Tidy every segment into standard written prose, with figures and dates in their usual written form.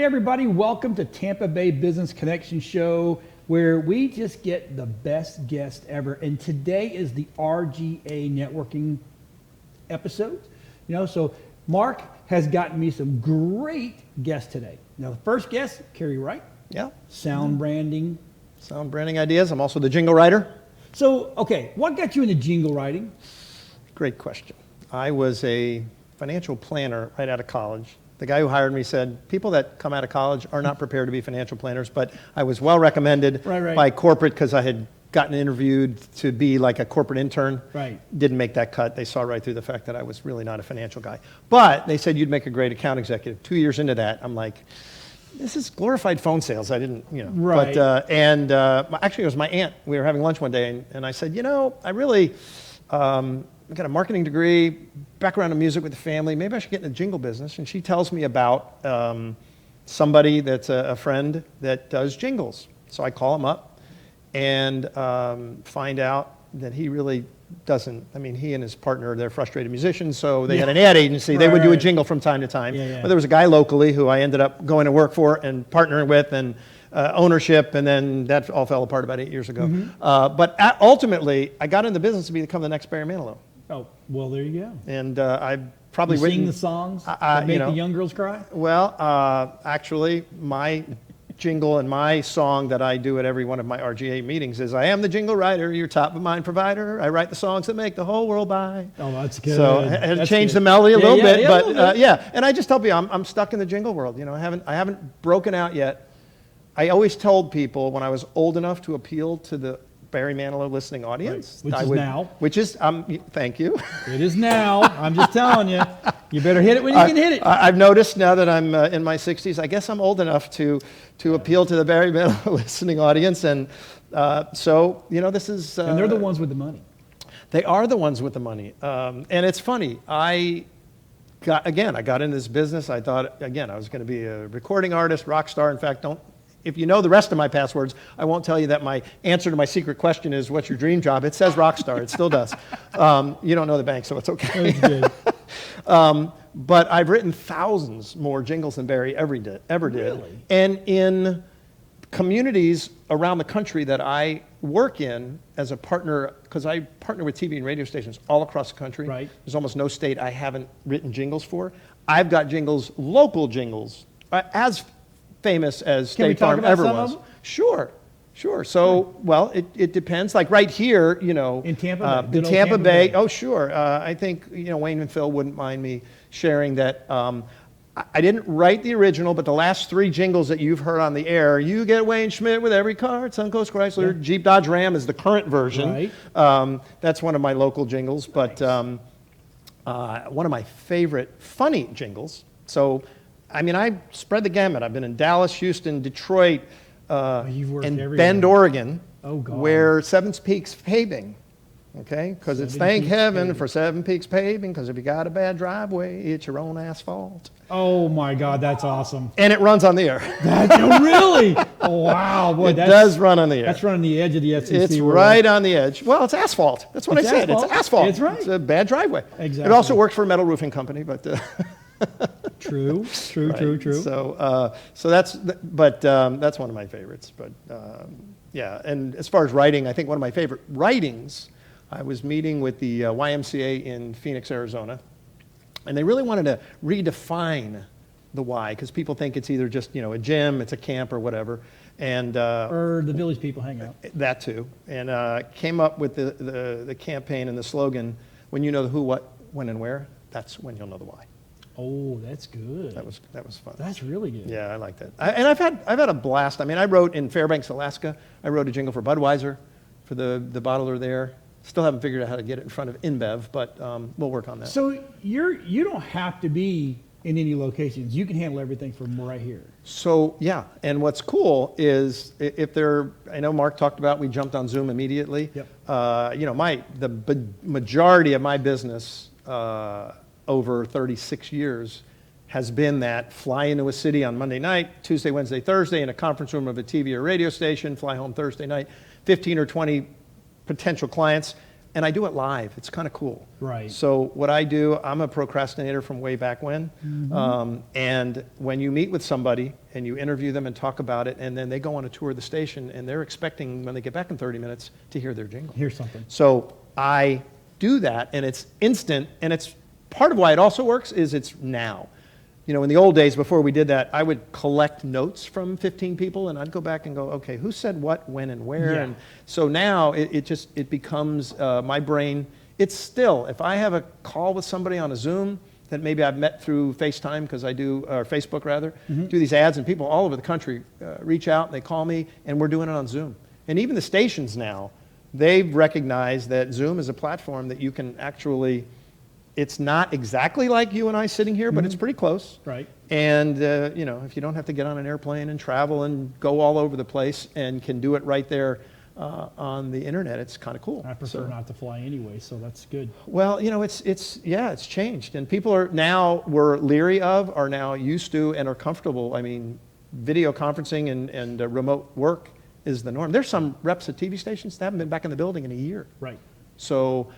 Hey everybody, welcome to Tampa Bay Business Connection Show, where we just get the best guest ever. And today is the RGA networking episode. So Mark has gotten me some great guests today. Now the first guest, Carrie Wright. Yeah. Sound branding. Sound branding ideas. I'm also the jingle writer. So, okay, what got you into jingle writing? Great question. I was a financial planner right out of college. The guy who hired me said, people that come out of college are not prepared to be financial planners, but I was well recommended by corporate because I had gotten interviewed to be like a corporate intern. Right. Didn't make that cut. They saw right through the fact that I was really not a financial guy. But they said, you'd make a great account executive. 2 years into that, I'm like, this is glorified phone sales. I didn't, Right. But, actually it was my aunt. We were having lunch one day and I said, I really, I got a marketing degree, background in music with the family. Maybe I should get in the jingle business. And she tells me about somebody that's a friend that does jingles. So I call him up and find out that he really doesn't. I mean, he and his partner, they're frustrated musicians, so they had an ad agency. They would do a jingle from time to time. But there was a guy locally who I ended up going to work for and partnering with and ownership, and then that all fell apart about 8 years ago. But ultimately, I got in the business to become the next Barry Manilow. Oh, well, there you go. And I've probably you sing the songs that make the young girls cry? Well, actually, my jingle and my song that I do at every one of my RGA meetings is, I am the jingle writer, your top of mind provider. I write the songs that make the whole world buy. Oh, that's good. So I had to change the melody a little bit, but and I just tell people I'm stuck in the jingle world. I haven't broken out yet. I always told people when I was old enough to appeal to the Barry Manilow listening audience. Right. Which is now. Thank you. It is now. I'm just telling you. You better hit it when you can hit it. I've noticed now that I'm in my 60s, I guess I'm old enough to appeal to the Barry Manilow listening audience. And so, this is... and they're the ones with the money. They are the ones with the money. And it's funny. I got into this business. I thought, I was going to be a recording artist, rock star. In fact, if you know the rest of my passwords, I won't tell you that my answer to my secret question is, what's your dream job? It says rock star. It still does. You don't know the bank, so it's okay. That's good. But I've written thousands more jingles than Barry ever did. Really? And in communities around the country that I work in as a partner, because I partner with TV and radio stations all across the country. Right. There's almost no state I haven't written jingles for. I've got jingles, local jingles, as famous as State Farm ever was. Sure. So, well, it depends. Like right here, in Tampa Bay, the Tampa Bay. Oh, sure. I think Wayne and Phil wouldn't mind me sharing that. I didn't write the original, but the last three jingles that you've heard on the air, you get Wayne Schmidt with every car at Suncoast Chrysler. Jeep Dodge Ram is the current version. Right. That's one of my local jingles, but one of my favorite funny jingles. So. I spread the gamut. I've been in Dallas, Houston, Detroit, and Bend, Oregon, where Seven Peaks Paving, okay? Because it's thank heaven for Seven Peaks Paving, because if you got a bad driveway, it's your own asphalt. Oh my God, that's awesome. And it runs on the air. Really? Oh, wow. Boy, it does run on the air. That's running the edge of the FCC. It's right on the edge. Well, it's asphalt. That's what I said. It's asphalt. That's right. It's a bad driveway. Exactly. It also works for a metal roofing company, but... True. So that's one of my favorites. But and as far as writing, I think one of my favorite writings, I was meeting with the YMCA in Phoenix, Arizona, and they really wanted to redefine the Y, because people think it's either just a gym, it's a camp, or whatever, and or the village people hang out. That too, and came up with the campaign and the slogan: when you know the who, what, when, and where, that's when you'll know the why. Oh, that's good. That was fun. That's really good. Yeah, I like that. And I've had a blast. I wrote in Fairbanks, Alaska. I wrote a jingle for Budweiser, for the bottler there. Still haven't figured out how to get it in front of InBev, but we'll work on that. So you don't have to be in any locations. You can handle everything from right here. So yeah, and what's cool is I know Mark talked about, we jumped on Zoom immediately. Yep. The majority of my business. Over 36 years has been that fly into a city on Monday night, Tuesday, Wednesday, Thursday in a conference room of a TV or radio station, fly home Thursday night, 15 or 20 potential clients, and I do it live. It's kind of cool. Right. So what I do, I'm a procrastinator from way back when. And when you meet with somebody and you interview them and talk about it, and then they go on a tour of the station, and they're expecting when they get back in 30 minutes to hear their jingle. Here's something. So I do that, and it's instant, and it's part of why it also works is it's now. You know, in the old days, before we did that, I would collect notes from 15 people, and I'd go back and go, okay, who said what, when, and where? Yeah. And so now it becomes my brain. It's still, if I have a call with somebody on a Zoom that maybe I've met through FaceTime, because I do, or Facebook rather, do these ads, and people all over the country reach out, and they call me, and we're doing it on Zoom. And even the stations now, they've recognized that Zoom is a platform that you can actually, it's not exactly like you and I sitting here, but it's pretty close. Right. And, you know, if you don't have to get on an airplane and travel and go all over the place and can do it right there on the internet, it's kind of cool. I prefer not to fly anyway, so that's good. Well, you know, it's changed. And people are now, we're leery of, are now used to, and are comfortable. I mean, video conferencing and remote work is the norm. There's some reps at TV stations that haven't been back in the building in a year. Right. So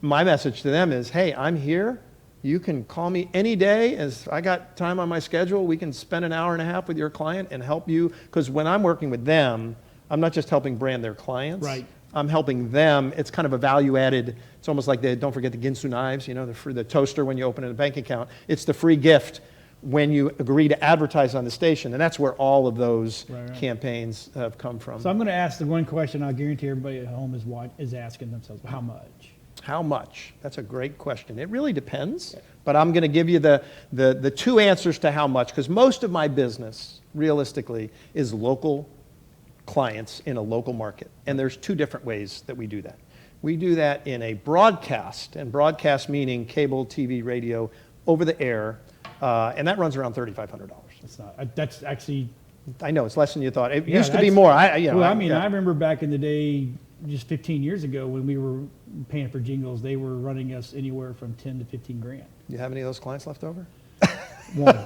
my message to them is, hey, I'm here. You can call me any day. As I got time on my schedule, we can spend an hour and a half with your client and help you. Because when I'm working with them, I'm not just helping brand their clients. Right. I'm helping them. It's kind of a value added. It's almost like don't forget the Ginsu knives, you know, the toaster when you open a bank account. It's the free gift when you agree to advertise on the station. And that's where all of those campaigns have come from. So I'm going to ask the one question I guarantee everybody at home is asking themselves, how much? How much? That's a great question. It really depends, but I'm going to give you the two answers to how much, because most of my business, realistically, is local clients in a local market. And there's two different ways that we do that. We do that in a broadcast, and broadcast meaning cable, TV, radio, over the air, and that runs around $3,500. That's not. That's actually. I know, it's less than you thought. It used to be more. I remember back in the day, just 15 years ago, when we were paying for jingles, they were running us anywhere from 10 to 15 grand. You have any of those clients left over? One.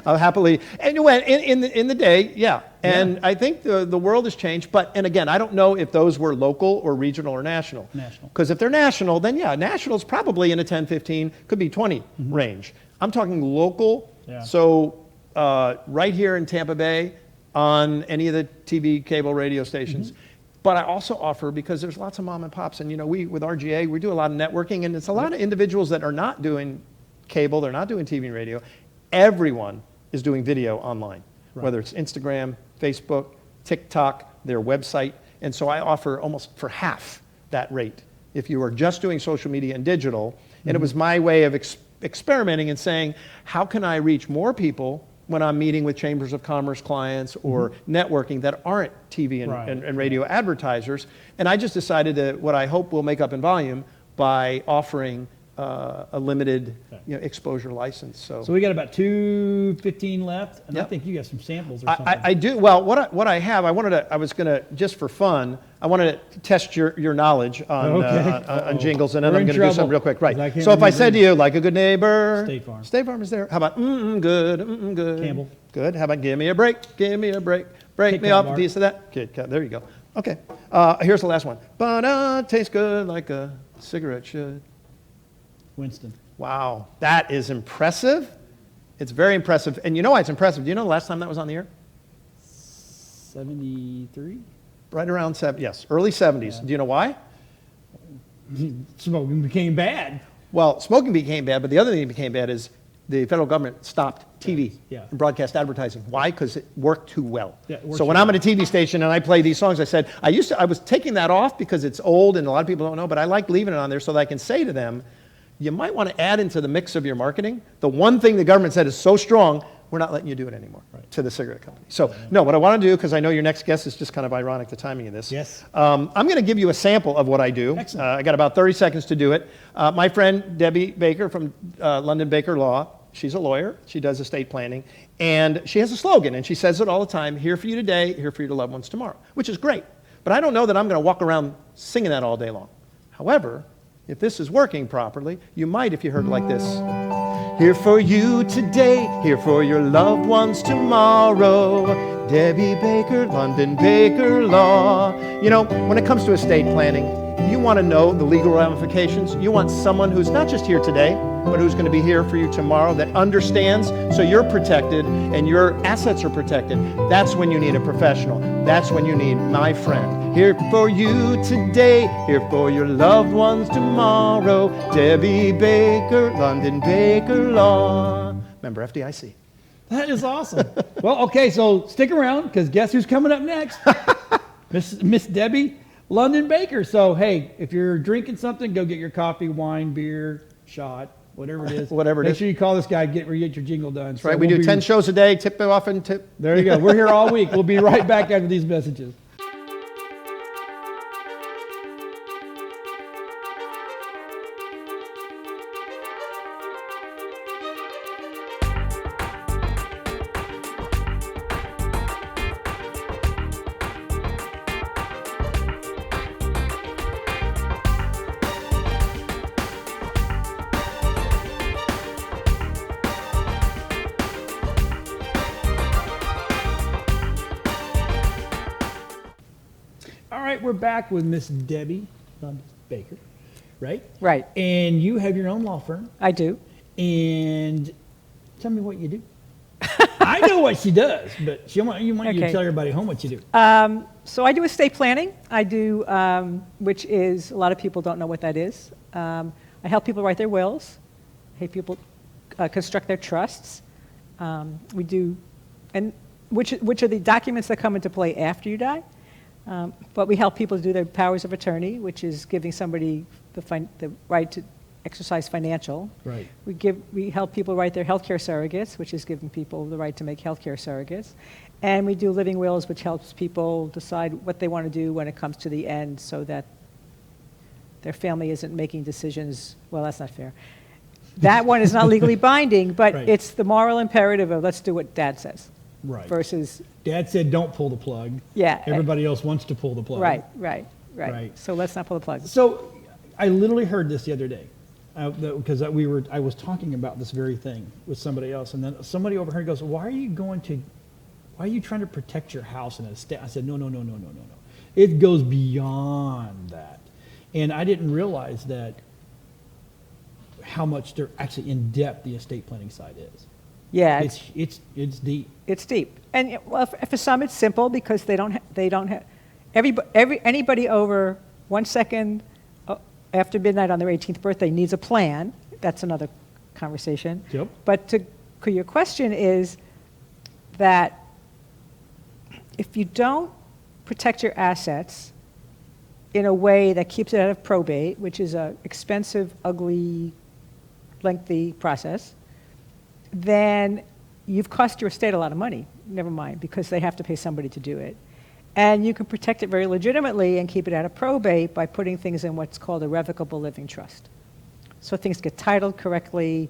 Happily. Anyway, in the day, yeah. And I think the world has changed. And again, I don't know if those were local or regional or national. National. Because if they're national, then yeah, national's probably in a 10, 15, could be 20 range. I'm talking local. Yeah. So right here in Tampa Bay on any of the TV, cable, radio stations. But I also offer, because there's lots of mom and pops, and you know, with RGA, we do a lot of networking, and it's a lot of individuals that are not doing cable, they're not doing TV and radio. Everyone is doing video online, whether it's Instagram, Facebook, TikTok, their website. And so I offer almost for half that rate if you are just doing social media and digital. And it was my way of experimenting and saying, how can I reach more people when I'm meeting with chambers of commerce clients or networking that aren't TV and radio advertisers. And I just decided that what I hope will make up in volume by offering a limited exposure license. So we got about 215 left, and I think you got some samples or something. I do. Well, what I have, I was going to, just for fun, I wanted to test your knowledge on jingles, and then I'm going to do something real quick. Right. So if I said to you, like a good neighbor, State Farm is there. How about good, good. Campbell. Good. How about give me a break, break me off a piece of that. Kit Kat. There you go. Okay. Here's the last one. But tastes good like a cigarette should. Winston. Wow, that is impressive. It's very impressive. And you know why it's impressive? Do you know the last time that was on the air? 73? Right around early 70s. Yeah. Do you know why? Smoking became bad. Well, smoking became bad, but the other thing that became bad is the federal government stopped TV and broadcast advertising. Why? Because it worked too well. Yeah, so when I'm at a TV station and I play these songs, I said, I was taking that off because it's old and a lot of people don't know, but I like leaving it on there so that I can say to them, you might want to add into the mix of your marketing the one thing the government said is so strong, we're not letting you do it anymore to the cigarette company. So, no, what I want to do, because I know your next guest is just kind of ironic, the timing of this. Yes. I'm going to give you a sample of what I do. I got about 30 seconds to do it. My friend Debbie Baker from London Baker Law, she's a lawyer. She does estate planning. And she has a slogan, and she says it all the time, here for you today, here for your loved ones tomorrow, which is great. But I don't know that I'm going to walk around singing that all day long. However, if this is working properly, you might if you heard it like this. Here for you today, here for your loved ones tomorrow. Debbie Baker, London Baker Law. You know, when it comes to estate planning, you want to know the legal ramifications. You want someone who's not just here today, but who's going to be here for you tomorrow, that understands, so you're protected and your assets are protected. That's when you need a professional. That's when you need my friend. Here for you today, here for your loved ones tomorrow. Debbie Baker, London Baker Law. Member FDIC. That is awesome. Well, okay, so stick around, because guess who's coming up next? Miss Debbie London Baker. So, hey, if you're drinking something, go get your coffee, wine, beer, shot, whatever it is. Whatever it is. Make sure you call this guy, get your jingle done. That's right. We do 10 shows a day, tip off and tip. There you go. We're here all week. We'll be right back after these messages. All right, we're back with Miss Debbie Baker, right? Right. And you have your own law firm. I do. And tell me what you do. I know what she does, but you want you to tell everybody at home what you do. So I do estate planning. I do, which is, a lot of people don't know what that is. I help people write their wills. I help people construct their trusts. We do, and which are the documents that come into play after you die. But we help people do their powers of attorney, which is giving somebody the right to exercise financial. Right. We help people write their healthcare surrogates, which is giving people the right to make healthcare surrogates. And we do living wills, which helps people decide what they want to do when it comes to the end, so that their family isn't making decisions. Well, that's not fair. That one is not legally binding, but Right. it's the moral imperative of let's do what Dad says. Right. Versus, Dad said don't pull the plug. yeah. Everybody else wants to pull the plug. Right. So let's not pull the plug. So I literally heard this the other day, because I was talking about this very thing with somebody else, and then somebody overheard goes, why are you trying to protect your house in a estate? I said, no. It goes beyond that. And I didn't realize that how much they're actually in depth the estate planning side is. Yeah, It's deep. it's deep. And well, for some it's simple because they don't have anybody over 1 second after midnight on their 18th birthday needs a plan. That's another conversation. Yep. But your question is that if you don't protect your assets in a way that keeps it out of probate, which is an expensive, ugly, lengthy process, then you've cost your estate a lot of money, never mind, because they have to pay somebody to do it. And you can protect it very legitimately and keep it out of probate by putting things in what's called a revocable living trust. So things get titled correctly.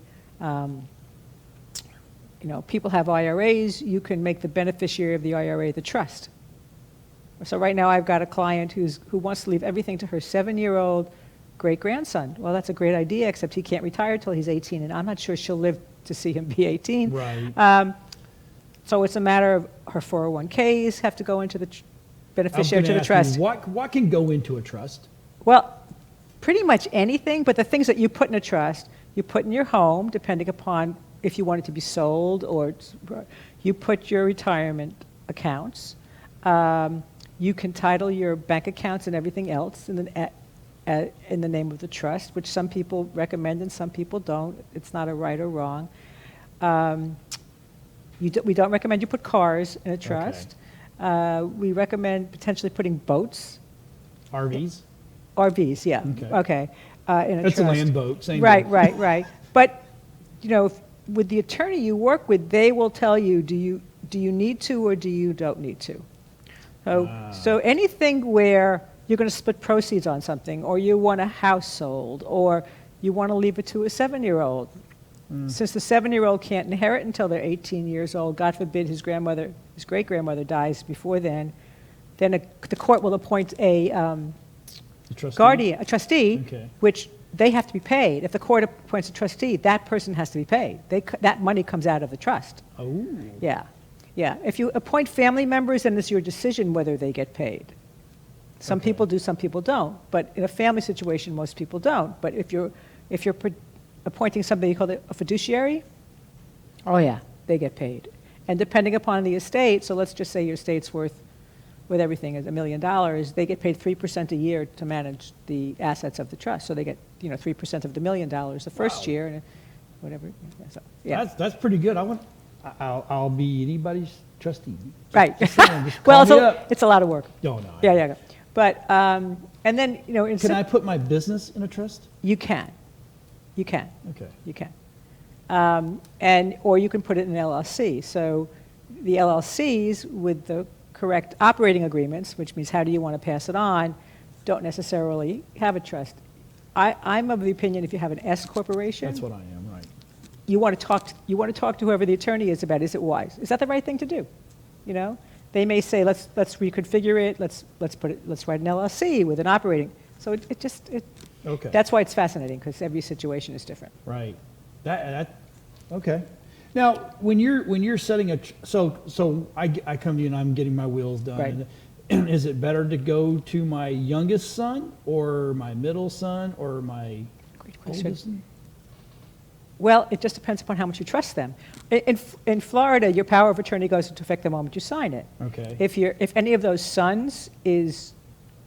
People have IRAs. You can make the beneficiary of the IRA the trust. So right now I've got a client who wants to leave everything to her 7-year-old great-grandson. Well, that's a great idea, except he can't retire till he's 18, and I'm not sure she'll live to see him be 18. Right. So it's a matter of her 401ks have to go into the beneficiary to the trust. What can go into a trust? Well, pretty much anything, but the things that you put in a trust, you put in your home, depending upon if you want it to be sold, or you put your retirement accounts. You can title your bank accounts and everything else in the name of the trust, which some people recommend and some people don't. It's not a right or wrong. We don't recommend you put cars in a trust. Okay. We recommend potentially putting boats. RVs? RVs, yeah. Okay. In a That's trust. a land boat. Same Right. thing. But, with the attorney you work with, they will tell you, do you need to or do you don't need to? So anything where you're going to split proceeds on something, or you want a house sold, or you want to leave it to a 7-year-old. Since the 7-year-old can't inherit until they're 18 years old, God forbid his great-grandmother dies before then the court will appoint a guardian, a trustee, Okay. which they have to be paid. If the court appoints a trustee, that person has to be paid. That money comes out of the trust. Oh. Yeah. If you appoint family members, then it's your decision whether they get paid. Some Okay. people do, some people don't. But in a family situation, most people don't. But if you're appointing somebody called a fiduciary, oh yeah, they get paid. And depending upon the estate, so let's just say your estate's worth, with everything, is $1 million, they get paid 3% a year to manage the assets of the trust. So they get, 3% of the $1 million the first Wow. year, and whatever. So, yeah. That's pretty good. I'll be anybody's trustee. Right. Just saying, just Well, call me up. it's a lot of work. No, no. Yeah, yeah. But, and then, Can I put my business in a trust? you can. You can. Okay. You can. Or you can put it in an LLC. So the LLCs with the correct operating agreements, which means how do you want to pass it on, don't necessarily have a trust. I'm of the opinion if you have an S corporation, That's what I am, right. you want to talk to whoever the attorney is about, is it wise? Is that the right thing to do? They may say, let's reconfigure it, let's write an LLC with an operating. So Okay. that's why it's fascinating, because every situation is different. Right. Okay. Now, when you're setting so I come to you and I'm getting my wills done. Right. And is it better to go to my youngest son or my middle son or my Great question. oldest son? Well, it just depends upon how much you trust them. In Florida, your power of attorney goes into effect the moment you sign it. Okay. If any of those sons is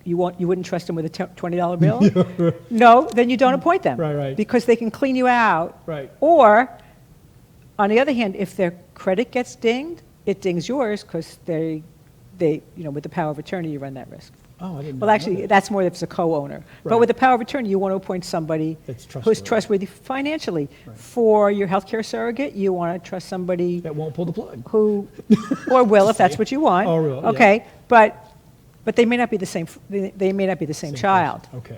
you wouldn't trust them with a $20 bill, no, then you don't appoint them. Right. Because they can clean you out. Right. Or, on the other hand, if their credit gets dinged, it dings yours because they with the power of attorney, you run that risk. Oh, I didn't know Well, actually, that. that's more if it's a co-owner. But Right. with the power of attorney, you want to appoint somebody That's who's trustworthy. trustworthy financially. Right. For your healthcare surrogate, you want to trust somebody That won't pull the plug. who, or will if that's what you want. Or will, yeah. Okay, but they may not be the same. They may not be the same child. person. Okay.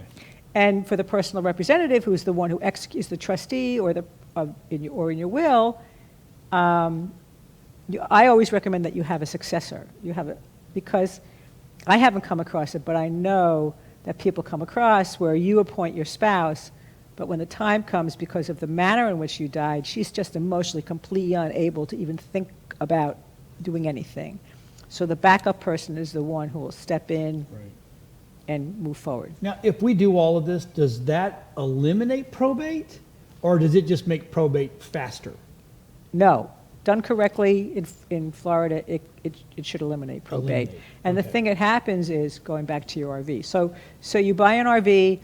And for the personal representative, who's the one who executes the trustee or in your will, I always recommend that you have a successor. Because I haven't come across it, but I know that people come across where you appoint your spouse, but when the time comes, because of the manner in which you died, she's just emotionally completely unable to even think about doing anything. So the backup person is the one who will step in Right. and move forward. Now, if we do all of this, does that eliminate probate, or does it just make probate faster? No. Done correctly in Florida, it should eliminate probate. Eliminate, And the okay. thing that happens is, going back to your RV, so you buy an RV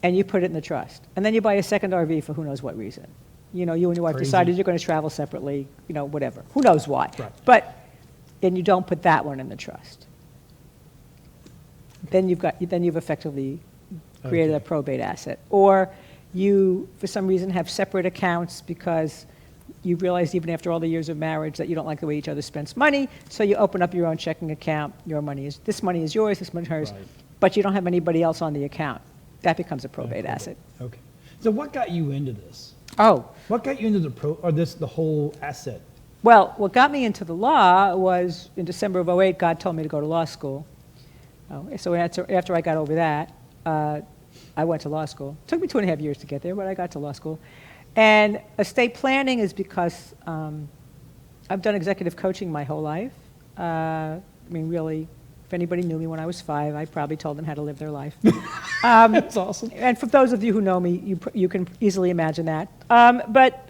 and you put it in the trust. And then you buy a second RV for who knows what reason. You and your wife Crazy. decided you're going to travel separately, whatever. Who knows why. Right. And you don't put that one in the trust. Then you've effectively created a Okay. probate asset. Or you, for some reason, have separate accounts because you realize even after all the years of marriage that you don't like the way each other spends money, so you open up your own checking account. This money is yours, this money is hers, Right. but you don't have anybody else on the account. That becomes a probate asset. Okay. So what got you into this? Oh, What got you into the whole asset? well, what got me into the law was in December of '08, God told me to go to law school. So after I got over that, I went to law school. It took me 2.5 years to get there, but I got to law school. And estate planning is because I've done executive coaching my whole life. Really, if anybody knew me when I was 5, I probably told them how to live their life. That's awesome. And for those of you who know me, you can easily imagine that. But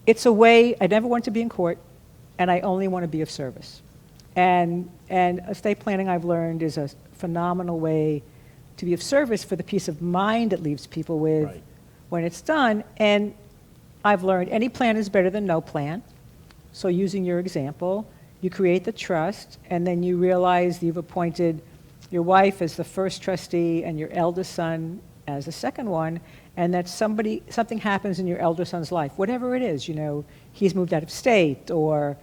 it's a way, I never want to be in court, and I only want to be of service. And estate planning, I've learned, is a phenomenal way to be of service for the peace of mind it leaves people with Right. when it's done. And I've learned any plan is better than no plan. So using your example, you create the trust, and then you realize you've appointed your wife as the first trustee and your eldest son as the second one, and that something happens in your elder son's life, whatever it is, he's moved out of state, or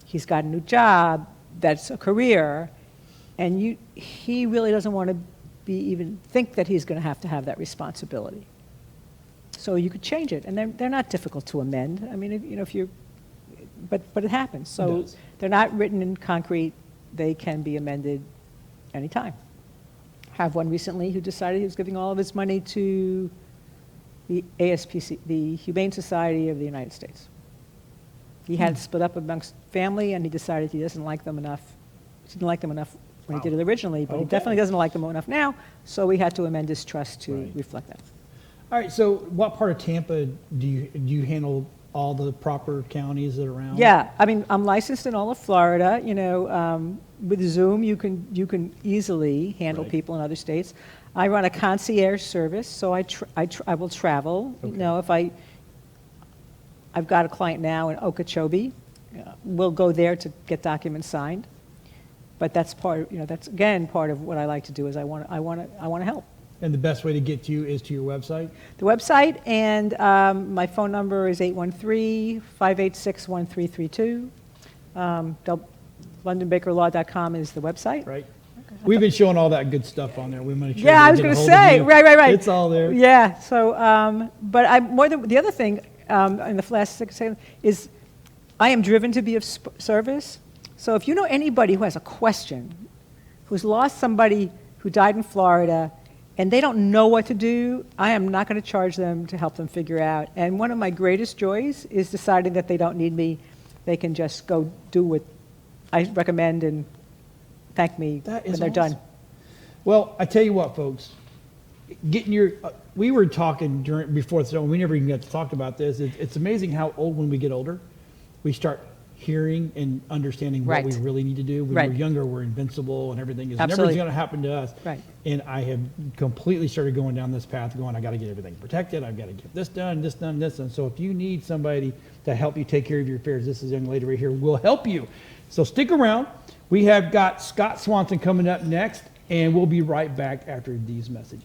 he's got a new job, that's a career, and he really doesn't want to even think that he's going to have that responsibility. So you could change it, and they're not difficult to amend. But it happens. So It does. they're not written in concrete. They can be amended anytime. Have one recently who decided he was giving all of his money to the ASPC, the Humane Society of the United States. He had split up amongst family, and he decided he didn't like them enough when he did it originally, but he Okay. definitely doesn't like them enough now, so we had to amend his trust to Right. reflect that. All right, so what part of Tampa do you handle all the proper counties that are around? Yeah, I mean, I'm licensed in all of Florida, with Zoom, you can easily handle Right. people in other states. I run a concierge service, so I will travel, Okay. if I've got a client now in Okeechobee, we'll go there to get documents signed. But that's that's again part of what I like to do is I want to help. And the best way to get to you is to your website? The website and my phone number is 813-586-1332. LondonBakerLaw.com is the website. Right. We've been showing all that good stuff on there. We want to Yeah, I was going to say, right. It's all there. Yeah. So, but the other thing in the last 6 seconds is I am driven to be of service. So if you know anybody who has a question, who's lost somebody who died in Florida, and they don't know what to do, I am not going to charge them to help them figure out. And one of my greatest joys is deciding that they don't need me. They can just go do what I recommend and thank me That when is they're done. awesome. Well, I tell you what, folks, we were talking before the show, we never even got to talk about this. It's amazing how when we get older, we start hearing and understanding what Right. we really need to do. When Right. we're younger, we're invincible and everything is Absolutely. never going to happen to us. Right. And I have completely started going down this path, I got to get everything protected. I've got to get this done, this done, this done. So if you need somebody to help you take care of your affairs, this is a young lady right here will help you. So stick around. We have got Scott Swanson coming up next, and we'll be right back after these messages.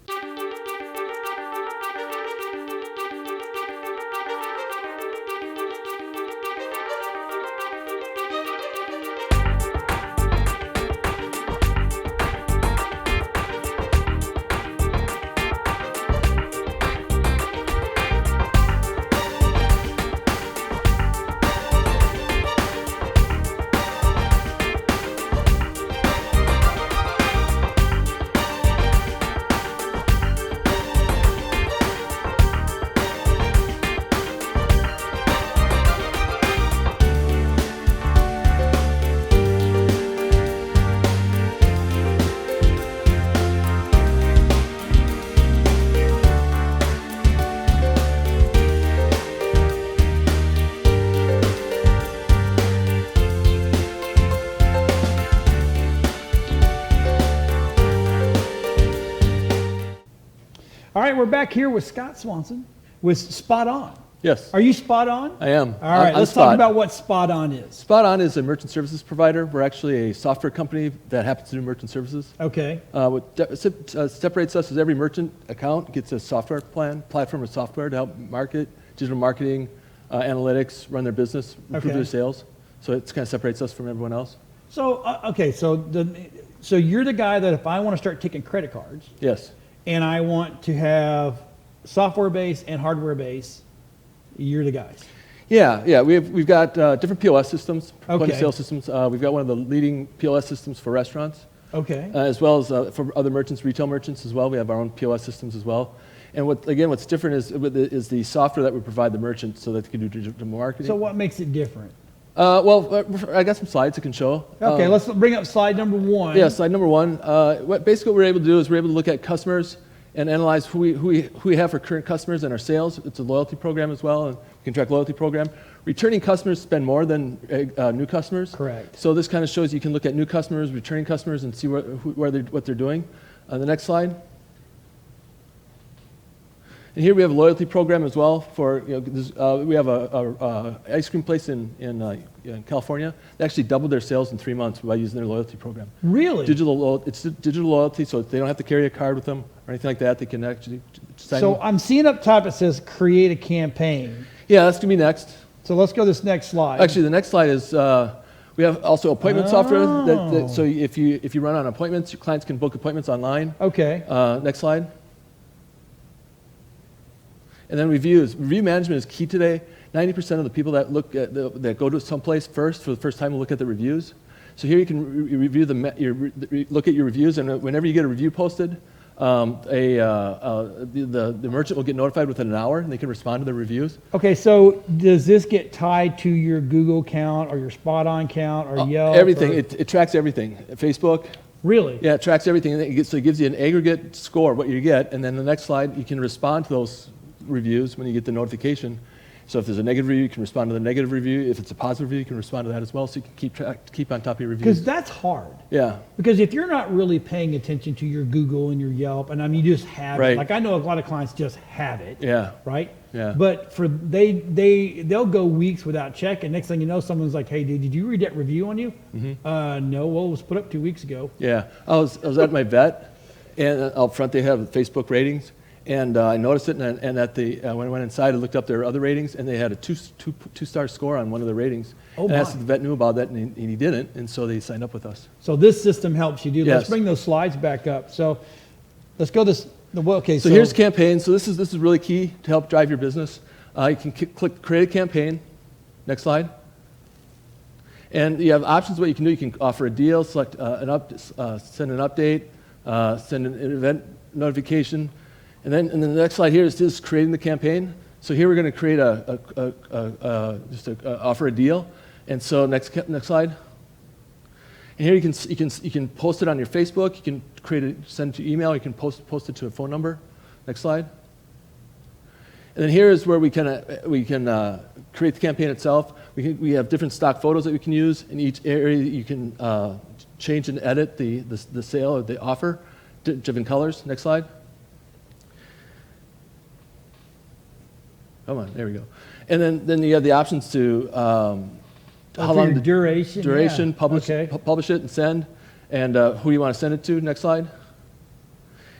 All right, we're back here with Scott Swanson with Spot On. Yes, Are you spot on? I am. All right, I'm let's Spot. talk about what Spot On is. Spot On is a merchant services provider. We're actually a software company that happens to do merchant services. Okay. What separates us is every merchant account gets a software platform of software to help market, digital marketing, analytics, run their business, improve Okay. their sales. So it kind of separates us from everyone else. So, okay, so you're the guy that if I want to start taking credit cards Yes. and I want to have software base and hardware base, you're the guys. Yeah. We've got different POS systems, point Okay. of sale systems. We've got one of the leading POS systems for restaurants. Okay. As well as for other merchants, retail merchants as well. We have our own POS systems as well. And what's different is the software that we provide the merchant so that they can do digital marketing. So what makes it different? I got some slides I can show. Okay, let's bring up slide number one. Yeah, slide number one. Basically what we're able to do is we're able to look at customers and analyze who we have for current customers and our sales. It's a loyalty program as well, and we can track loyalty program. Returning customers spend more than new customers. Correct. So this kind of shows you can look at new customers, returning customers, and see what they're doing. The next slide. And here we have a loyalty program as well for, we have a ice cream place in California. They actually doubled their sales in 3 months by using their loyalty program. Really? It's digital loyalty, so they don't have to carry a card with them or anything like that. They can actually sign So in. I'm seeing up top it says create a campaign. Yeah, that's going to be next. So let's go to this next slide. Actually, the next slide is we have also appointment software. So if you run on appointments, your clients can book appointments online. Okay. Next slide. And then reviews. Review management is key today. 90% of the people that that go to someplace for the first time will look at the reviews. So here you can review look at your reviews, and whenever you get a review posted, the merchant will get notified within an hour, and they can respond to the reviews. Okay, so does this get tied to your Google account or your Spot On account or Yelp? Everything. or- It tracks everything. Facebook, Really? Yeah, it tracks everything. And so it gives you an aggregate score, what you get, and then the next slide, you can respond to those reviews when you get the notification. So if there's a negative review, you can respond to the negative review. If it's a positive review, you can respond to that as well, so you can keep on top of your reviews. Because that's hard. Yeah. Because if you're not really paying attention to your Google and your Yelp, and I mean, you just have Right. it. Like I know a lot of clients just have it. Yeah. Right? Yeah. But they'll go weeks without checking. Next thing you know, someone's like, "Hey, dude, did you read that review on you?" No. Well, it was put up 2 weeks ago. Yeah. I was at my vet, and out front they have Facebook ratings. And I noticed it, and at when I went inside, I looked up their other ratings, and they had a two-star score on one of the ratings. Oh, and I asked my. if the vet knew about that, and he didn't, and so they signed up with us. So this system helps you do. Let's Yes. bring those slides back up. So let's go this. Okay. So here's campaigns. So this is really key to help drive your business. You can click Create a Campaign. Next slide. And you have options. What you can do, you can offer a deal, select send an update, send an event notification. And then the next slide here is just creating the campaign. So here we're going to create offer a deal. And so next slide. And here you can post it on your Facebook. You can send it to email. You can post it to a phone number. Next slide. And then here is where we can create the campaign itself. We have different stock photos that we can use. In each area, you can change and edit the sale or the offer, different colors. Next slide. Come on, there we go. And then you have the options to how long the duration, yeah. publish it and send, and who you want to send it to. Next slide.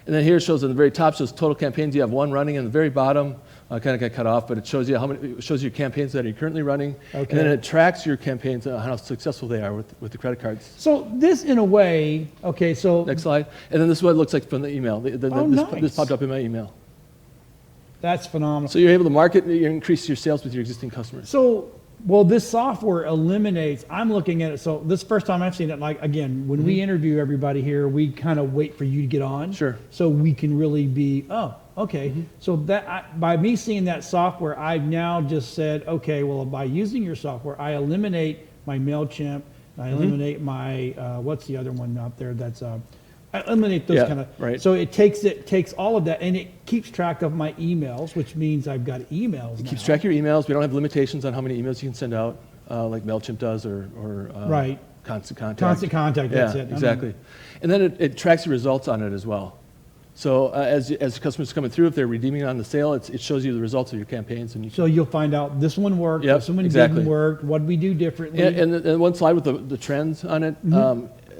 And then here it shows at the very top shows total campaigns. You have one running, and the very bottom kind of got cut off, but it shows you it shows you campaigns that are currently running, Okay. and then it tracks your campaigns and how successful they are with the credit cards. So this, in a way, okay. So Next slide. And then this is what it looks like from the email. nice. This popped up in my email. that's phenomenal. So you're able to market and you increase your sales with your existing customers. So, well, this software eliminates, I'm looking at it, so this first time I've seen it, like, again, when we interview everybody here, we kind of wait for you to get on. Sure. So we can really be, oh, okay. So by me seeing that software, I've now just said, okay, well, by using your software, I eliminate my MailChimp, I eliminate my, what's the other one out there that's, I eliminate those Yeah, kind of, right. so it takes all of that, and it keeps track of my emails, which means I've got emails now. Keeps track of your emails. We don't have limitations on how many emails you can send out, like MailChimp does, or Right. Constant Contact. Constant Contact, that's Yeah, it. exactly. And then it tracks your results on it as well. So as customers are coming through, if they're redeeming on the sale, it shows you the results of your campaigns. And So you'll find out this one worked, Yep, this one exactly. didn't work, what we do differently. and one slide with the trends on it.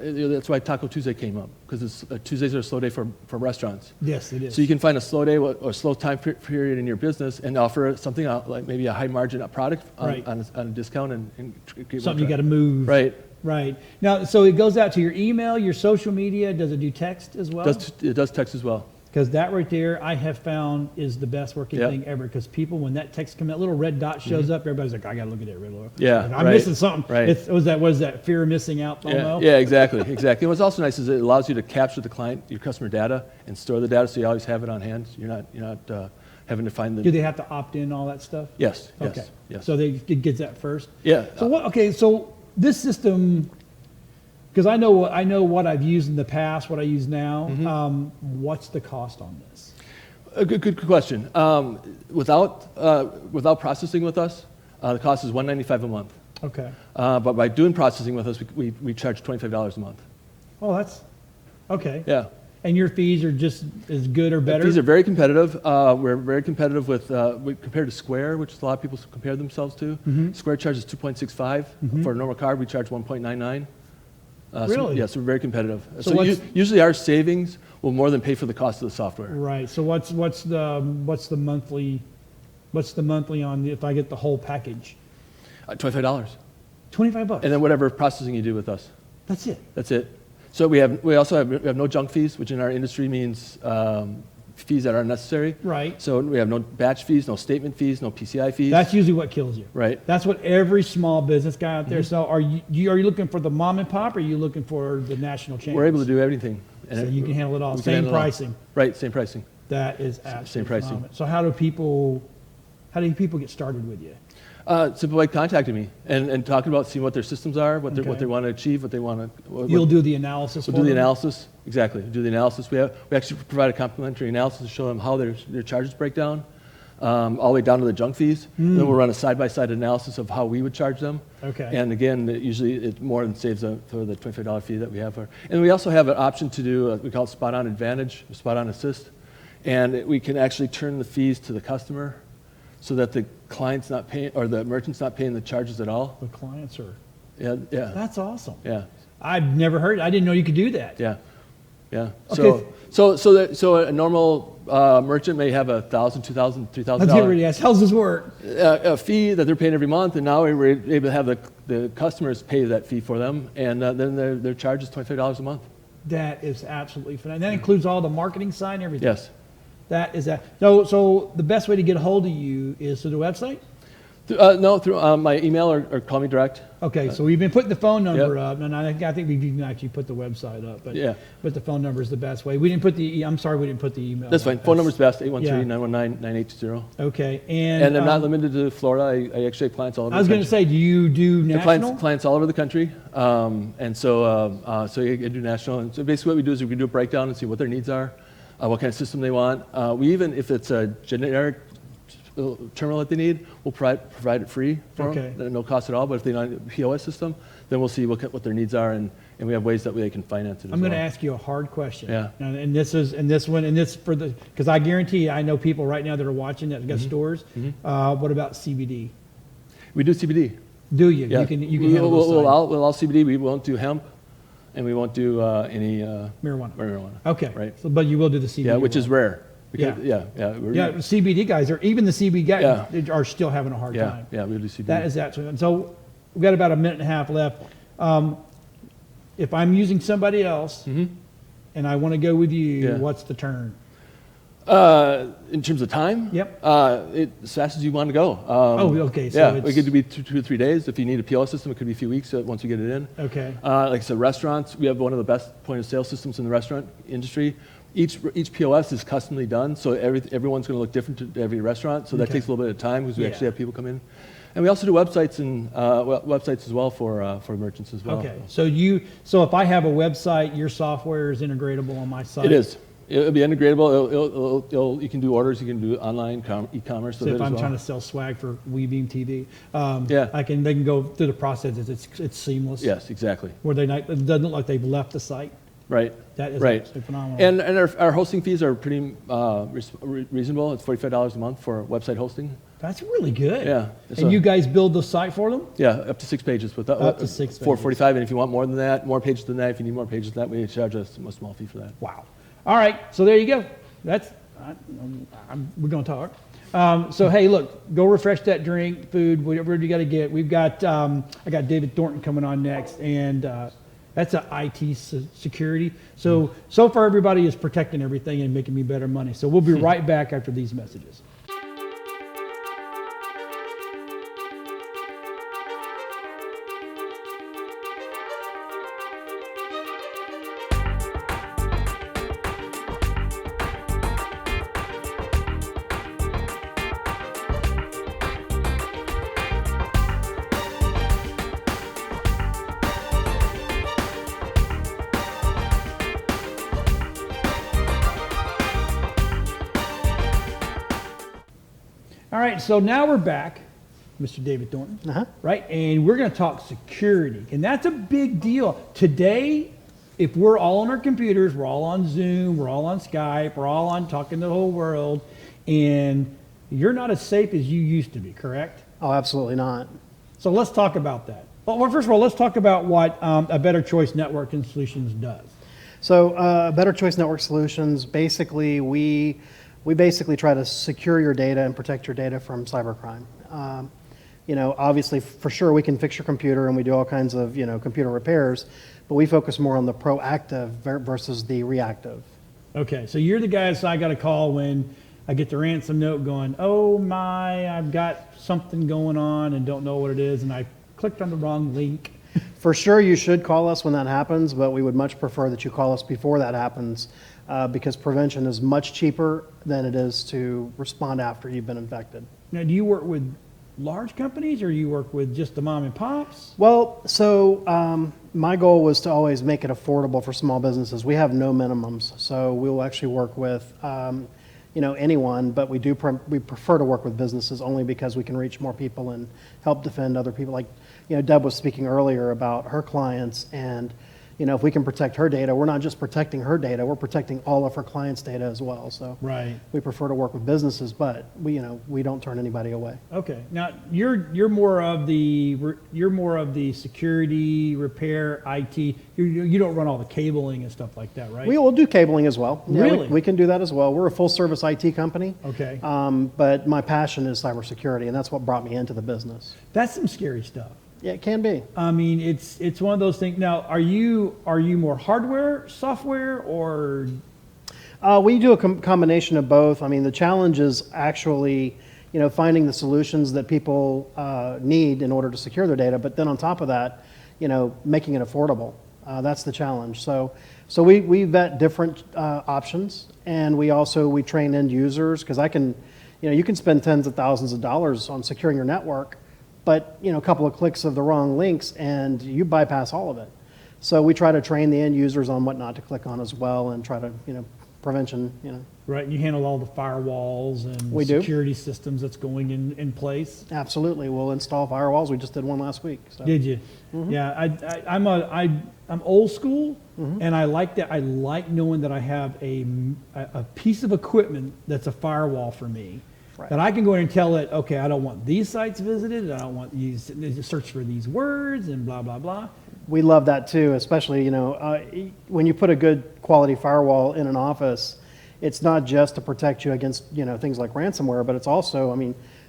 That's why Taco Tuesday came up, because Tuesdays are a slow day for restaurants. Yes, it is. So you can find a slow day or slow time period in your business and offer something out, like maybe a high margin product Right. on a discount and get Something you more got to move. Right. Right. Now, so it goes out to your email, your social media. Does it do text as well? It does text as well. Because that right there, I have found is the best working Yep. thing ever. Because people, when that text comes, that little red dot shows up, everybody's like, I got to look at that red logo. Yeah, Like, I'm right, missing something. right. Was that fear of missing out FOMO? Yeah, exactly. And what's also nice is it allows you to capture your customer data and store the data, so you always have it on hand. You're not having to find the. Do they have to opt in all that stuff? Yes. Okay. Yes. So it gets that first? Yeah. So this system, because I know what I've used in the past, what I use now. What's the cost on this? A good question. Without processing with us, the cost is $195 a month. Okay. But by doing processing with us, we charge $25 a month. Oh, that's okay. Yeah. And your fees are just as good or better? Fees are very competitive. We're very competitive compared to Square, which a lot of people compare themselves to. Square charges 2.65 for a normal card. We charge 1.99. Really? Yes, we're very competitive. So So usually our savings will more than pay for the cost of the software. Right. So what's the monthly on if I get the whole package? $25. $25. And then whatever processing you do with us. That's it. That's it. So we also have no junk fees, which in our industry means fees that are unnecessary. Right. So we have no batch fees, no statement fees, no PCI fees. That's usually what kills you. Right. That's what every small business guy out there. So are you looking for the mom and pop, or are you looking for the national chains? We're able to do everything. So you can handle it all. We can Same handle it all. pricing. Right, same pricing. That is absolutely Same pricing. phenomenal. So how do people get started with you? Simply by contacting me and talking about seeing what their systems are, what Okay. they want to achieve, what they want to. You'll do the analysis We'll for do the them? analysis. Exactly. We'll do the analysis. We actually provide a complimentary analysis to show them how their charges break down, all the way down to the junk fees. Then we'll run a side-by-side analysis of how we would charge them. Okay. And again, usually it more than saves for the $25 fee that we have. And we also have an option to do, we call it spot-on advantage, spot-on assist. And we can actually turn the fees to the customer so that the client's not paying, or the merchant's not paying the charges at all. The clients are, Yeah, yeah, that's awesome. yeah. I've never heard, I didn't know you could do that. Yeah, yeah. Okay. So a normal merchant may have $1,000, $2,000, $3,000 Let's get ready to ask, how's this work? a fee that they're paying every month, and now we're able to have the customers pay that fee for them, and then their charge is $25 a month. That is absolutely phenomenal. That includes all the marketing side and everything? Yes. That is that. So the best way to get a hold of you is through the website? No, through my email or call me direct. Okay, so we've been putting the phone number Yep. up, and I think we've even actually put the website up, but Yeah. but the phone number is the best way. We didn't put the, I'm sorry, we didn't put the email. That's up. fine. Phone number's best, 813-919-9820. Okay, And I'm not limited to Florida. I actually have clients all over I was the going to country. say, do you do The national? clients all over the country, and so you do national. And so basically, what we do is we do a breakdown and see what their needs are, what kind of system they want. We even, if it's a generic terminal that they need, we'll provide it free for Okay. them, at no cost at all. But if they need a POS system, then we'll see what their needs are, and we have ways that they can finance it as I'm going to well. ask you a hard question. Yeah. And this for the, because I guarantee you, I know people right now that are watching that got stores. What about CBD? We do CBD. Do you? Yeah. You can handle those we'll sides. all CBD. We won't do hemp, and we won't do any Marijuana. marijuana. Okay. Right. So, but you will do the CBD. Yeah, which is one. rare. Because, yeah. Yeah, CBD guys, or even the CBD guys Yeah. they are still having a hard Yeah, time. yeah, we do CBD. That is absolutely. So we've got about a minute and a half left. If I'm using somebody else and I want to go with you, Yeah. what's the turn? In terms of time? Yep. As fast as you want to go. Okay, so yeah, it's- it could be two or 3 days. If you need a POS system, it could be a few weeks once you get it in. Okay. Like I said, restaurants, we have one of the best point of sale systems in the restaurant industry. Each POS is customly done, so everyone's going to look different to every restaurant. So that Okay. takes a little bit of time because we Yeah. actually have people come in, and we also do websites and websites as well for merchants as well. Okay. So if I have a website, your software is integratable on my site. It is. It'll be integratable. You can do orders. You can do online e-commerce. So if I'm trying to sell swag for WeBeam TV, Yeah. they can go through the process. It's seamless. Yes, exactly. Where it doesn't look like they've left the site. Right. That is right. absolutely phenomenal. And our hosting fees are pretty reasonable. It's $45 a month for website hosting. That's really good. Yeah. And you guys build the site for them? Yeah, up to 6 pages. Up to 6 pages. $445, and if you want more than that, more pages than that, if you need more pages than that, we charge a small fee for that. Wow. All right. So there you go. We're going to talk. So hey, look, go refresh that drink, food, whatever you got to get. We've got I got David Thornton coming on next, and that's a IT security. So far everybody is protecting everything and making me better money. So we'll be right back after these messages. All right, so now we're back, Mr. David Thornton, right? And we're going to talk security, and that's a big deal. Today, if we're all on our computers, we're all on Zoom, we're all on Skype, we're all on talking to the whole world, and you're not as safe as you used to be, correct? Oh, absolutely not. So let's talk about that. Well, first of all, let's talk about what a Better Choice Networking Solutions does. So Better Choice Network Solutions, basically, we basically try to secure your data and protect your data from cybercrime. Obviously, for sure, we can fix your computer and we do all kinds of, computer repairs, but we focus more on the proactive versus the reactive. Okay, so you're the guys I got to call when I get the ransom note going, oh my, I've got something going on and don't know what it is, and I clicked on the wrong link. For sure, you should call us when that happens, but we would much prefer that you call us before that happens because prevention is much cheaper than it is to respond after you've been infected. Now, do you work with large companies, or you work with just the mom and pops? Well, so my goal was to always make it affordable for small businesses. We have no minimums, so we'll actually work with anyone, but we prefer to work with businesses only because we can reach more people and help defend other people. Like Deb was speaking earlier about her clients, and if we can protect her data, we're not just protecting her data, we're protecting all of her clients' data as well. So Right. we prefer to work with businesses, but we don't turn anybody away. Okay. Now you're more of the security, repair, IT. You don't run all the cabling and stuff like that, right? We will do cabling as well. Yeah, Really? we can do that as well. We're a full-service IT company. Okay. But my passion is cybersecurity, and that's what brought me into the business. That's some scary stuff. Yeah, it can be. I mean, it's one of those things. Now, are you more hardware, software, or? We do a combination of both. I mean, the challenge is actually, finding the solutions that people need in order to secure their data. But then on top of that, making it affordable. That's the challenge. So we vet different options, and we train end users, because you can spend tens of thousands of dollars on securing your network, but a couple of clicks of the wrong links and you bypass all of it. So we try to train the end users on what not to click on as well, and try to prevention. Right, you handle all the firewalls and We do. security systems that's going in place. Absolutely, we'll install firewalls. We just did one last week. So. Did you? Yeah, I'm old school, and I like that. I like knowing that I have a piece of equipment that's a firewall for me. Right. That I can go in and tell it, okay, I don't want these sites visited, I don't want you to search for these words and blah, blah, blah. We love that too, especially, when you put a good quality firewall in an office, it's not just to protect you against, things like ransomware, but it's also,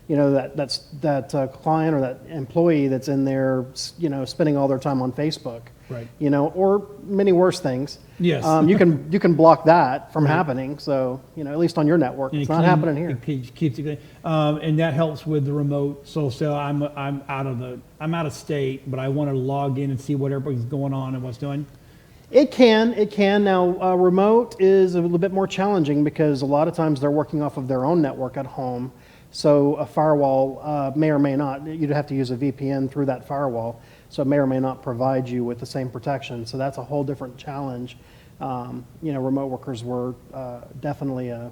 that client or that employee that's in there, spending all their time on Facebook, Right. Or many worse things. Yes. You can block that from happening. So, at least on your network, it's not happening here. It keeps it going. And that helps with the remote. So I'm out of state, but I want to log in and see what everybody's going on and what's doing. It can. Now, remote is a little bit more challenging because a lot of times they're working off of their own network at home. So a firewall may or may not, you'd have to use a VPN through that firewall. So it may or may not provide you with the same protection. So that's a whole different challenge. Remote workers were definitely an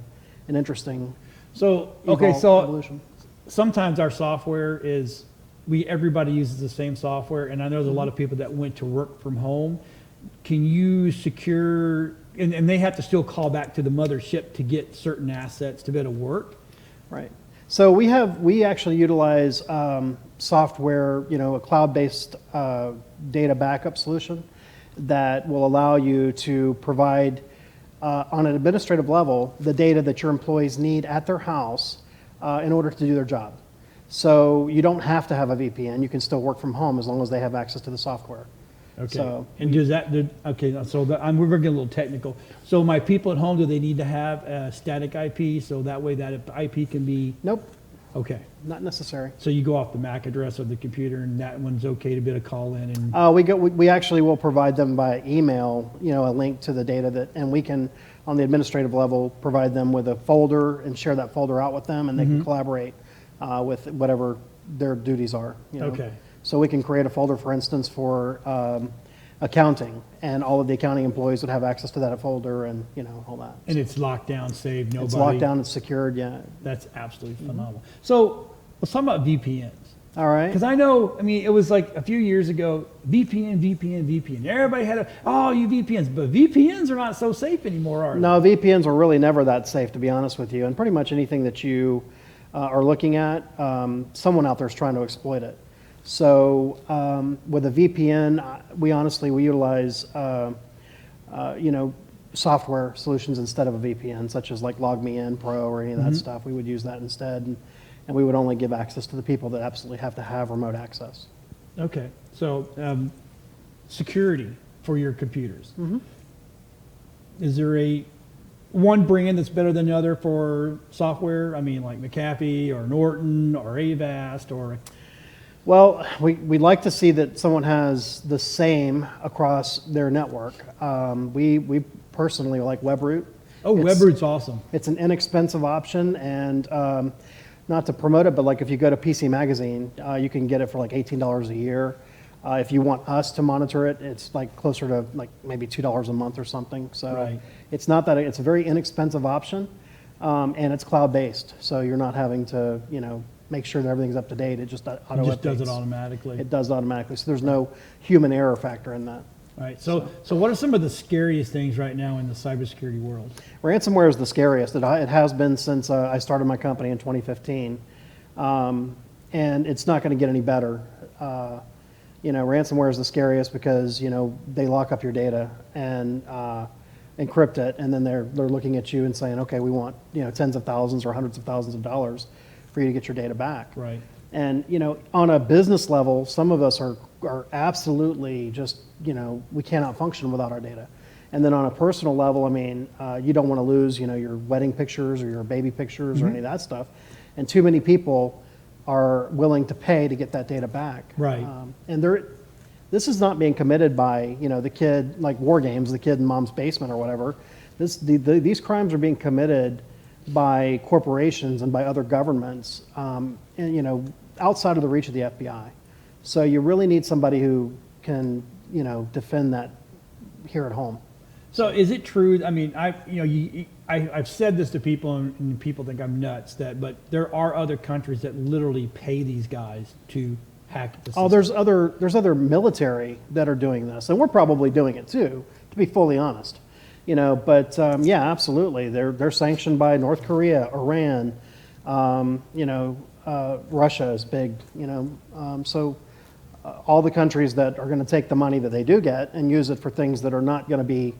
interesting evolution. Sometimes our software is, everybody uses the same software, and I know there's a lot of people that went to work from home. Can you secure, and they have to still call back to the mothership to get certain assets to be able to work? Right. So we actually utilize software, a cloud-based data backup solution that will allow you to provide, on an administrative level, the data that your employees need at their house in order to do their job. So you don't have to have a VPN. You can still work from home as long as they have access to the software. Okay. So, and does that, we're getting a little technical. So my people at home, do they need to have a static IP so that way that IP can be? nope, Okay. not necessary. So you go off the MAC address of the computer, and that one's okay to be able to call in and. We actually will provide them by email, a link to the data and we can, on the administrative level, provide them with a folder and share that folder out with them, and they can collaborate with whatever their duties are. Okay. So we can create a folder, for instance, for accounting, and all of the accounting employees would have access to that folder, and all that. And it's locked down, saved, nobody. It's locked down, it's secured, yeah. That's absolutely phenomenal. So let's talk about VPNs. All right. Because it was like a few years ago, VPN. Everybody had you VPNs, but VPNs are not so safe anymore, are they? No, VPNs were really never that safe, to be honest with you. And pretty much anything that you are looking at, someone out there is trying to exploit it. So with a VPN, we utilize software solutions instead of a VPN, such as like LogMeIn Pro or any of that stuff. We would use that instead, and we would only give access to the people that absolutely have to have remote access. Okay, so security for your computers. Is there one brand that's better than the other for software? I mean, like McAfee or Norton or Avast or... Well, we'd like to see that someone has the same across their network. We personally like WebRoot. WebRoot's awesome. It's an inexpensive option, and not to promote it, but like if you go to PC Magazine, you can get it for like $18 a year. If you want us to monitor it, it's like closer to like maybe $2 a month or something. So Right. it's not that, it's a very inexpensive option, and it's cloud-based. So you're not having to, make sure that everything's up to date. It just auto It just does it updates. automatically. It does automatically. So there's no human error factor in that. Right. So what are some of the scariest things right now in the cybersecurity world? Ransomware is the scariest. It has been since I started my company in 2015. And it's not going to get any better. Ransomware is the scariest because, they lock up your data and encrypt it, and then they're looking at you and saying, okay, we want, tens of thousands or hundreds of thousands of dollars for you to get your data back. Right. And, on a business level, some of us are absolutely just, we cannot function without our data. And then on a personal level, I mean, you don't want to lose, your wedding pictures or your baby pictures or any of that stuff. And too many people are willing to pay to get that data back. Right. And this is not being committed by, the kid, like war games, the kid in mom's basement or whatever. These crimes are being committed by corporations and by other governments, and, outside of the reach of the FBI. So you really need somebody who can, defend that here at home. So is it true? I mean, I've said this to people, and people think I'm nuts. But there are other countries that literally pay these guys to hack the system. Oh, there's other military that are doing this, and we're probably doing it too, to be fully honest. But yeah, absolutely, they're sanctioned by North Korea, Iran, Russia is big. So all the countries that are going to take the money that they do get and use it for things that are not going to be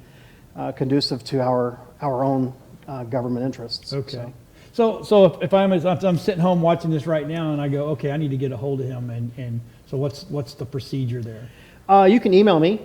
conducive to our own government interests. Okay. So if I'm sitting home watching this right now and I go, okay, I need to get a hold of him, and so what's the procedure there? You can email me.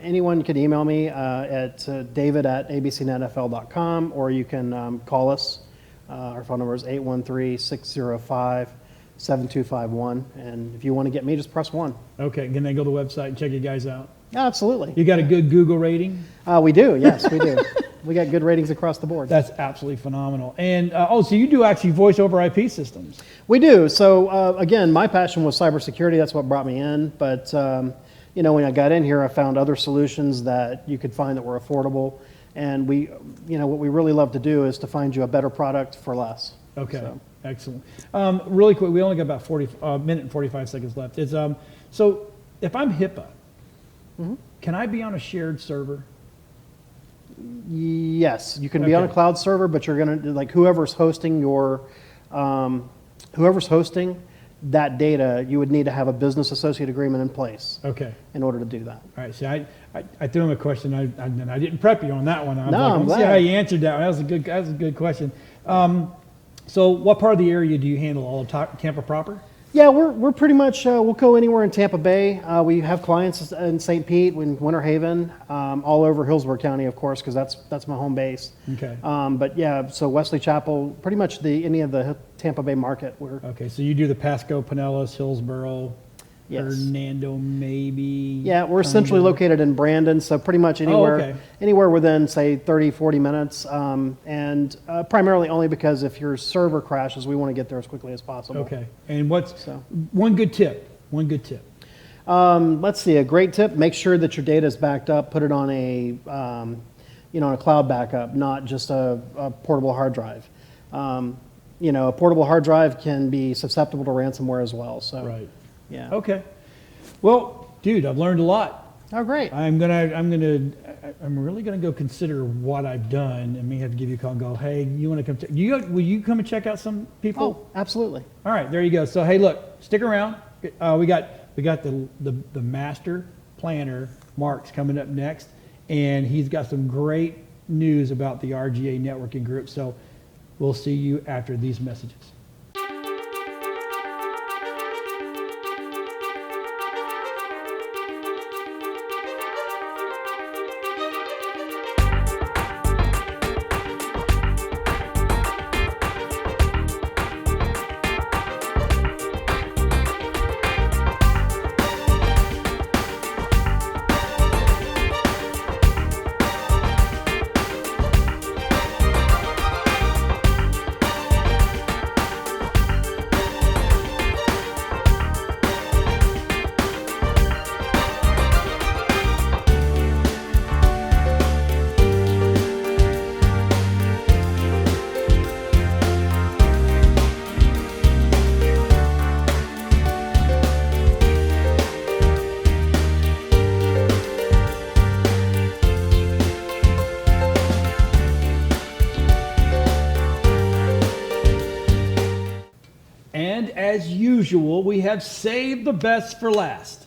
Anyone can email me at david@abcnetfl.com, or you can call us. Our phone number is 813-605-7251. And if you want to get me, just press 1. Okay, can they go to the website and check you guys out? Absolutely. You got a good Google rating? We do, yes, we do. We got good ratings across the board. That's absolutely phenomenal. And so you do actually voice over IP systems? We do. So again, my passion was cybersecurity. That's what brought me in. But when I got in here, I found other solutions that you could find that were affordable. And what we really love to do is to find you a better product for less. Okay, So. excellent. Really quick, we only got about minute and 45 seconds left. So if I'm HIPAA, can I be on a shared server? Yes, you can be on a Okay. cloud server, but you're going to, like, whoever's hosting that data, you would need to have a business associate agreement in place Okay. in order to do that. All right. See, I threw him a question. I didn't prep you on that one. I was No, like, I'm let's see glad. how you answered that one. That was a good question. So what part of the area do you handle? All of Tampa proper? Yeah, we're pretty much, we'll go anywhere in Tampa Bay. We have clients in St. Pete, in Winter Haven, all over Hillsborough County, of course, because that's my home base. Okay. But yeah, so Wesley Chapel, pretty much any of the Tampa Bay market. Okay. So you do the Pasco, Pinellas, Hillsborough, Yes. Hernando, maybe? Yeah, we're centrally located in Brandon, so pretty much anywhere, okay. anywhere within, say, 30, 40 minutes, and primarily only because if your server crashes, we want to get there as quickly as possible. Okay. And what's So. one good tip? Let's see, a great tip, make sure that your data is backed up, put it on a cloud backup, not just a portable hard drive. A portable hard drive can be susceptible to ransomware as well, so. Right. Yeah. Okay. Well, dude, I've learned a lot. Oh, great. I'm really gonna go consider what I've done, and may have to give you a call and go, hey, you want to come? Will you come and check out some people? Oh, absolutely. All right, there you go. So hey, look, stick around. We got the master planner, Mark's coming up next, and he's got some great news about the RGA networking group. So we'll see you after these messages. as usual, we have saved the best for last.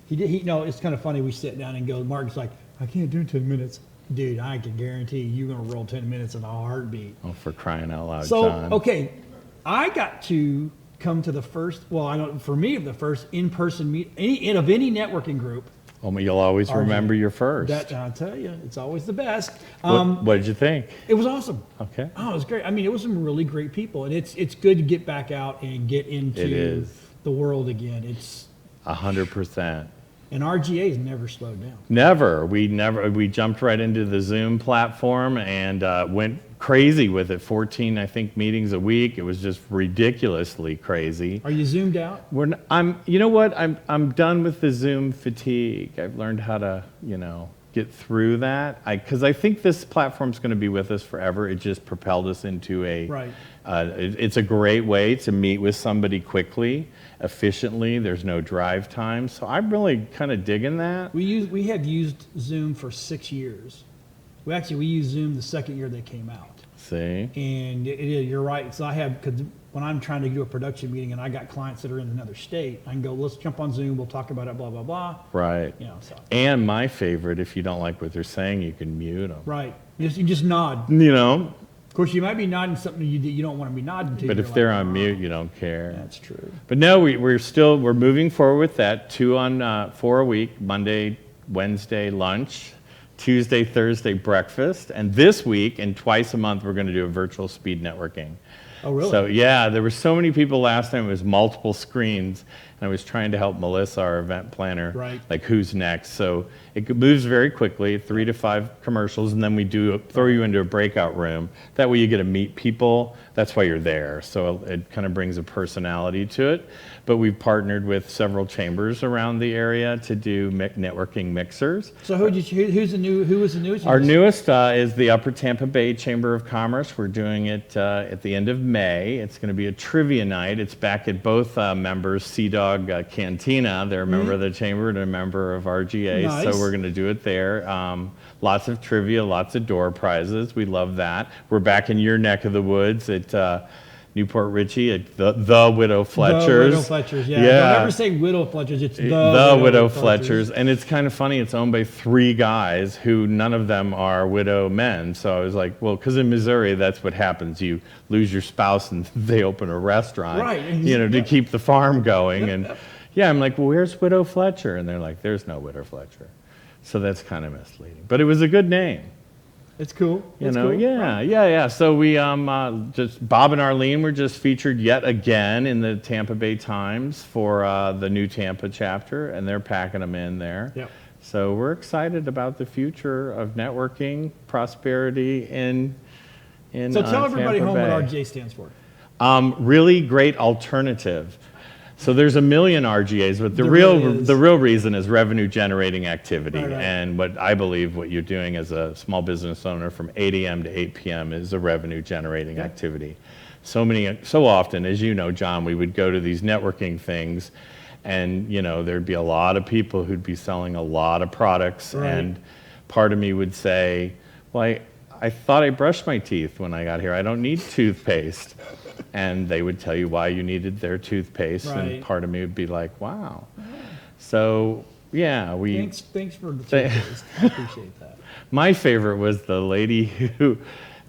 No, it's kind of funny. We sit down and go, Mark's like, I can't do 10 minutes. Dude, I can guarantee you're going to roll 10 minutes in a heartbeat. Oh, for crying out loud, So, John. okay, I got to come to the first, well, I don't, for me, the first in-person meet of any networking group. Oh, but you'll always RGA. remember your first. That, I'll tell you, it's always the best. What did you think? It was awesome. Okay. Oh, it was great. I mean, it was some really great people, and it's good to get back out and get It into is. the world again. It's 100%. and RGA's never slowed down. We jumped right into the Zoom platform and went crazy with it. 14, I think, meetings a week. It was just ridiculously crazy. Are you zoomed out? You know what? I'm done with the Zoom fatigue. I've learned how to, get through that. Because I think this platform's going to be with us forever. It just propelled us into Right. it's a great way to meet with somebody quickly, efficiently. There's no drive time. So I'm really kind of digging that. We have used Zoom for 6 years. We used Zoom the second year they came out. See? And you're right. So because when I'm trying to do a production meeting and I got clients that are in another state, I can go, let's jump on Zoom. We'll talk about it, blah, blah, blah. Right. So. And my favorite, if you don't like what they're saying, you can mute them. Right. You just nod. Of Of course, you might be nodding something you don't want to be nodding to. but You're if they're like, on "Oh." mute, you don't care. That's true. But no, we're moving forward with that. 4 a week, Monday, Wednesday lunch, Tuesday, Thursday breakfast, and this week and twice a month we're going to do a virtual speed networking. Oh, really? So yeah, there were so many people last time. It was multiple screens, and I was trying to help Melissa, our event planner, Right. like who's next. So it moves very quickly, 3 to 5 commercials, and then we throw you into a breakout room. That way you get to meet people. That's why you're there. So it kind of brings a personality to it. But we've partnered with several chambers around the area to do networking mixers. So who was the newest? Our newest is the Upper Tampa Bay Chamber of Commerce. We're doing it at the end of May. It's going to be a trivia night. It's back at both members, Sea Dog Cantina. They're a member of the chamber and a member of RGA. Nice. So we're going to do it there. Lots of trivia, lots of door prizes. We love that. We're back in your neck of the woods at Newport Richie at the Widow Fletcher's. The Widow Fletcher's, yeah. Don't ever say Widow Fletcher's, it's the Widow Fletcher's. And it's kind of funny, it's owned by 3 guys who none of them are widow men. So I was like, well, because in Missouri, that's what happens. You lose your spouse and they open a restaurant, Right. to keep the farm going. And yeah, I'm like, well, where's Widow Fletcher? And they're like, there's no Widow Fletcher. So that's kind of misleading. But it was a good name. It's cool. Cool. Yeah. So we just Bob and Arlene were just featured yet again in the Tampa Bay Times for the new Tampa chapter, and they're packing them in there. Yep. So we're excited about the future of networking, prosperity in So tell everybody Tampa home what Bay. RGA stands for. Really great alternative. So there's a million RGAs, but the There real really is. the real reason is revenue generating activity. Right. And what I believe what you're doing as a small business owner from 8 a.m. to 8 p.m. is a revenue generating activity. So often, as you know, John, we would go to these networking things and there'd be a lot of people who'd be selling a lot of products. Right. And part of me would say, well, I thought I brushed my teeth when I got here. I don't need toothpaste. And they would tell you why you needed their toothpaste. Right. And part of me would be like, wow. So, yeah, Thanks for the toothpaste. I appreciate that. my favorite was the lady who,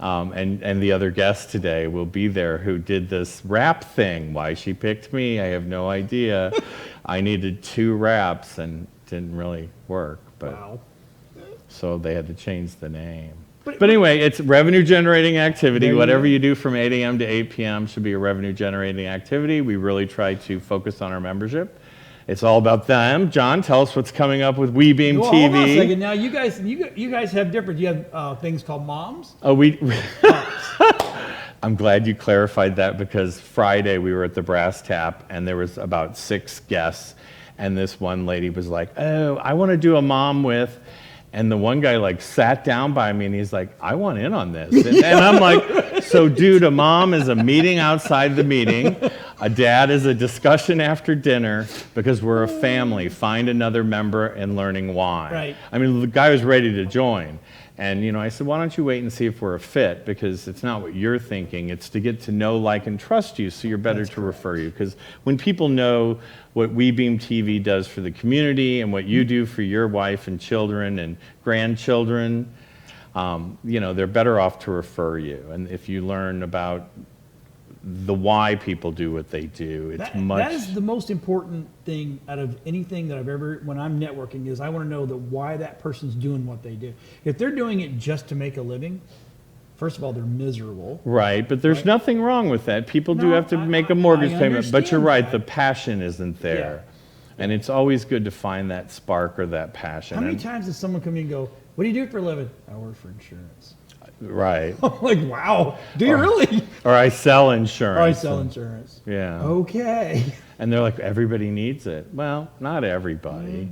and the other guest today will be there, who did this wrap thing. Why she picked me, I have no idea. I needed 2 wraps and it didn't really work. But Wow. So they had to change the name. But anyway, it's revenue generating activity. There you Whatever go. you do from 8 a.m. to 8 p.m. should be a revenue generating activity. We really try to focus on our membership. It's all about them. John, tell us what's coming up with WeBeam Well, TV. hold on a second. Now, you guys have different. You have things called moms. Oh, I'm glad you clarified that, because Friday we were at the Brass Tap and there was about 6 guests, and this one lady was like, oh, I want to do a mom with. And the one guy sat down by me and he's like, I want in on this. And I'm like, so dude, a mom is a meeting outside the meeting. A dad is a discussion after dinner, because we're a family. Find another member and learning why. Right. I mean, the guy was ready to join. And, you know, I said, why don't you wait and see if we're a fit? Because it's not what you're thinking. It's to get to know, like, and trust you, so you're better to refer you. Because when people know what WeBeam TV does for the community and what you do for your wife and children and grandchildren, you know, they're better off to refer you. And if you learn about the why people do what they do, it's That is the most important thing out of anything that I've ever, when I'm networking, is I want to know why that person's doing what they do. If they're doing it just to make a living, first of all, they're miserable. Right, but there's nothing wrong with that. People do No, have to make a mortgage I payment, but you're understand right, that. the passion isn't there. And it's always good to find that spark or that passion. How many And- times does someone come in and go, what do you do for a living? I work for insurance. Right. I'm like, wow, do you really? Or I sell insurance. Oh, I sell insurance. Yeah. Okay. And they're like, everybody needs it. Well, not everybody.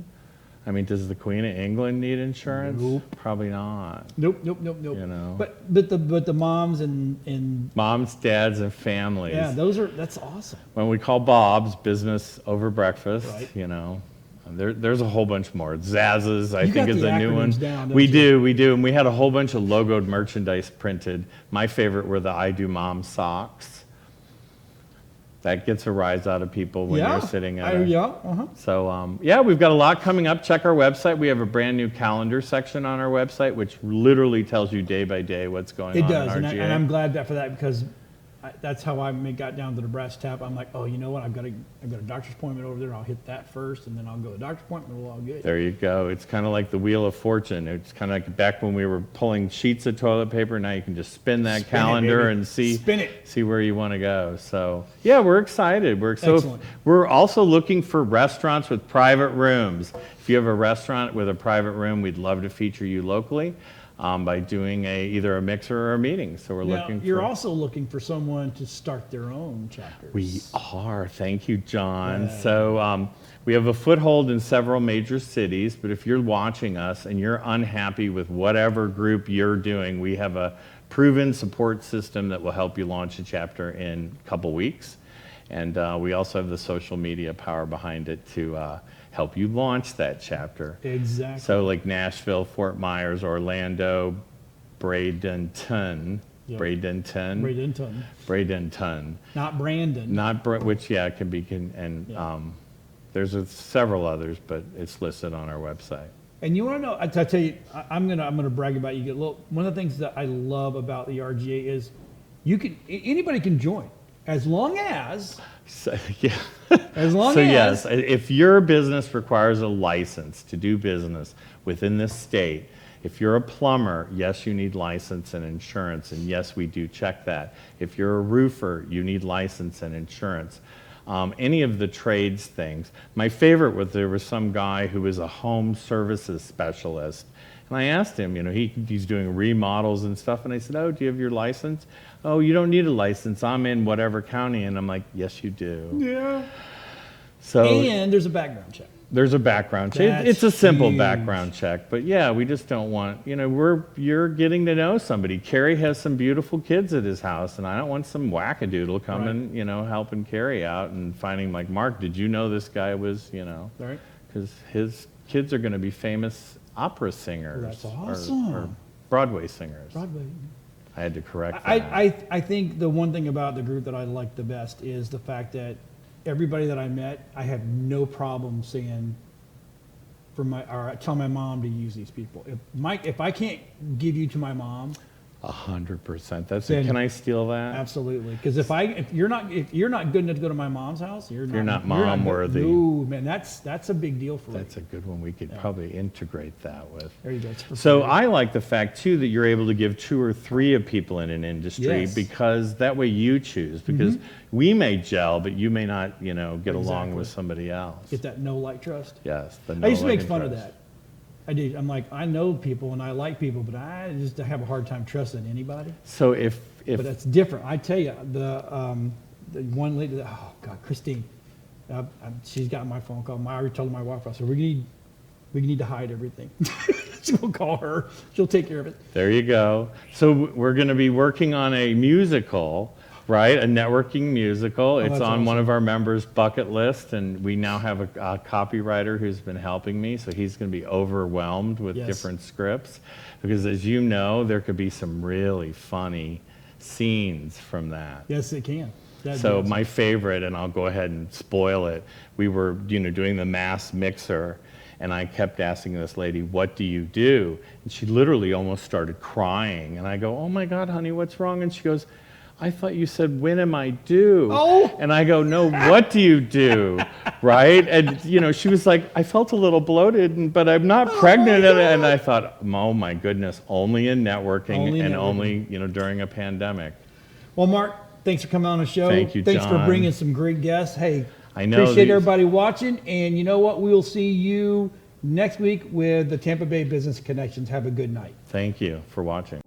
I mean, does the Queen of England need insurance? Nope. Probably not. Nope. You know. But the moms and Moms, dads, and families. yeah, that's awesome. When we call Bob's business over breakfast, Right. you know, there's a whole bunch more. Zazz's, I You think, got is the a new one. acronyms down, don't We you? do, and we had a whole bunch of logoed merchandise printed. My favorite were the I Do Mom socks. That gets a rise out of people when you're sitting at a... yeah. Uh-huh. So, yeah, we've got a lot coming up. Check our website. We have a brand new calendar section on our website, which literally tells you day by day what's going It on does, in and RGA. I'm glad for that because that's how I got down to the brass tap. I'm like, oh, you know what? I've got a doctor's appointment over there. I'll hit that first, and then I'll go to the doctor's appointment. We're all good. There you go. It's kind of like the Wheel of Fortune. It's kind of like back when we were pulling sheets of toilet paper. Now you can just spin that Spin it, calendar baby. and Spin it. see where you want to go. So yeah, we're excited. Excellent. We're also looking for restaurants with private rooms. If you have a restaurant with a private room, we'd love to feature you locally by doing either a mixer or a meeting. So we're Now, looking for... you're also looking for someone to start their own chapters. We are. Thank you, John. Yeah. So we have a foothold in several major cities, but if you're watching us and you're unhappy with whatever group you're doing, we have a proven support system that will help you launch a chapter in a couple weeks. And we also have the social media power behind it to help you launch that chapter. Exactly. So like Nashville, Fort Myers, Orlando, Bradenton. Yep. Bradenton. Bradenton. Not Brandon. Which, yeah, can be, there's several others, but it's listed on our website. And you want to know? I tell you, I'm gonna brag about you. Get a little. One of the things that I love about the RGA is anybody can join as long as So, yeah. as long So as yes, if your business requires a license to do business within this state, if you're a plumber, yes, you need license and insurance, and yes, we do check that. If you're a roofer, you need license and insurance. Any of the trades things. My favorite was there was some guy who was a home services specialist, and I asked him, you know, he's doing remodels and stuff, and I said, oh, do you have your license? Oh, you don't need a license. I'm in whatever county, and I'm like, yes, you do. yeah. So And there's a background check. there's a background check. That's It's a simple huge. background check, but yeah, we just don't want, you know, you're getting to know somebody. Cary has some beautiful kids at his house, and I don't want some wackadoodle coming, you know, helping Cary out and finding like, Mark, did you know this guy was, you know, All right. because his kids are going to be famous opera singers. That's or awesome. Broadway singers. Broadway. I had to correct that. I think the one thing about the group that I like the best is the fact that everybody that I met, I have no problem saying or tell my mom to use these people. If I can't give you to my mom, 100%. That's Then- it. Can I steal that? absolutely. Because if you're not good enough to go to my mom's house, you're not good. mom-worthy. No, man, that's a big deal for me. That's a good one. We could probably integrate that with. There you go. It's for So free. I like the fact too that you're able to give 2 or 3 of people in an industry Yes. because that way you choose. Because we may gel, but you may not, you know, get along Exactly. with somebody else. Get that no like trust. Yes. I used to make fun of that. I did. I'm like, I know people and I like people, but I just have a hard time trusting anybody. So if But that's different. I tell you, the one lady, oh God, Christine, she's got my phone call. I already told my wife, I said, we need to hide everything. So we'll call her. She'll take care of it. there you go. So we're going to be working on a musical right? A networking musical. It's that's on awesome. one of our members' bucket list, and we now have a copywriter who's been helping me, so he's going to be overwhelmed with Yes. different scripts, because as you know, there could be some really funny scenes from that. Yes, it can. That'd be So awesome. my favorite, and I'll go ahead and spoil it, we were doing the mass mixer, and I kept asking this lady, what do you do? And she literally almost started crying. And I go, oh my God, honey, what's wrong? And she goes, I thought you said, when am I due? Oh! And I go, no, what do you do? Right? And she was like, I felt a little bloated, but I'm not pregnant. And I thought, oh my goodness, only in networking Only and networking. only, during a pandemic. Well, Mark, thanks for coming on the show. Thank you, Thanks for John. bringing some great guests. Hey, I know appreciate these- everybody watching. And you know what? We will see you next week with the Tampa Bay Business Connections. Have a good night. Thank you for watching.